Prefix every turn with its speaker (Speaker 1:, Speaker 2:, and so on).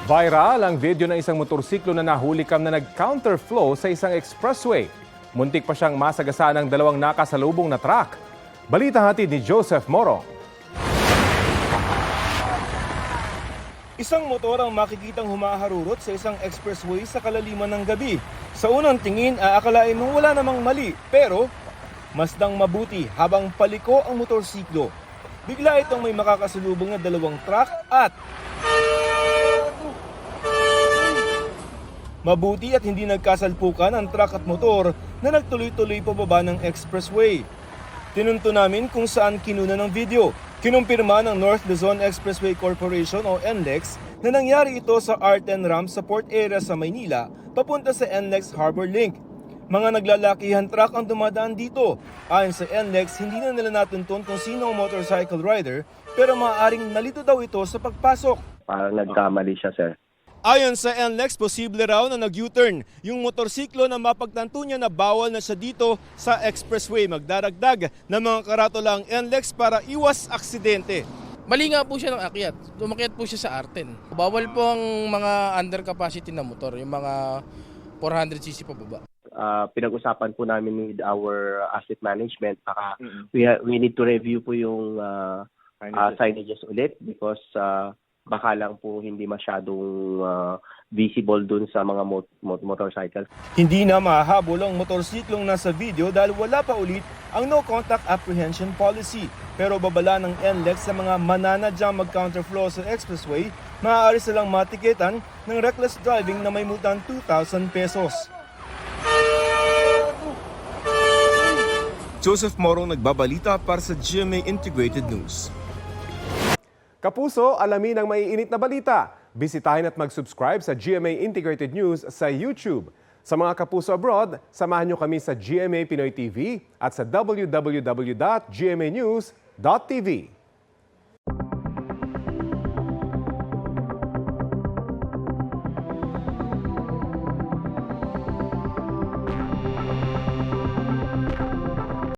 Speaker 1: Viral ang video ng isang motorsiklo na nahulikam na nag-counterflow sa isang expressway. Muntik pa siyang masagasaan ng dalawang nakasalubong na truck. Balita hatid ni Joseph Moro.
Speaker 2: Isang motor ang makikitang humaharurot sa isang expressway sa kalaliman ng gabi. Sa unang tingin, aakalain mong wala namang mali, pero masdang mabuti habang paliko ang motorsiklo. Bigla itong may makakasalubong na dalawang truck at mabuti at hindi nagkasalpukan ang truck at motor na nagtuloy-tuloy pababa ng expressway. Tinunto namin kung saan kinuna ng video. Kinumpirma ng North Luzon Expressway Corporation o NLEX na nangyari ito sa R10 ramp sa port area sa Maynila papunta sa NLEX Harbor Link. Mga naglalakihan truck ang dumadaan dito. Ayon sa NLEX, hindi na nila natuntun kung sino ang motorcycle rider pero maaaring nalito daw ito sa pagpasok.
Speaker 3: Parang nagkamali siya, sir.
Speaker 2: Ayon sa NLEX, posible raw na nag-U-turn yung motorsiklo na mapagtanto niya na bawal na siya dito sa expressway. Magdaragdag ng mga karatula ang NLEX para iwas aksidente.
Speaker 4: Mali nga po siya ng akyat. Umakyat po siya sa R10. Bawal po ang mga under capacity na motor, yung mga 400cc pababa.
Speaker 3: Pinag-usapan po namin with our asset management. We need to review po yung signages ulit because baka lang po hindi masyadong visible dun sa mga motorcycle.
Speaker 2: Hindi na mahahabol ang motorsiklong nasa video dahil wala pa ulit ang no contact apprehension policy. Pero babala ng NLEX sa mga mananadyang mag-counterflow sa expressway, maaari silang matiketan ng reckless driving na may multang 2,000 pesos. Joseph Morong nagbabalita para sa GMA Integrated News.
Speaker 1: Kapuso, alamin ang maiinit na balita. Bisitahin at mag-subscribe sa GMA Integrated News sa YouTube. Sa mga kapuso abroad, samahan niyo kami sa GMA Pinoy TV at sa www.gmanews.tv.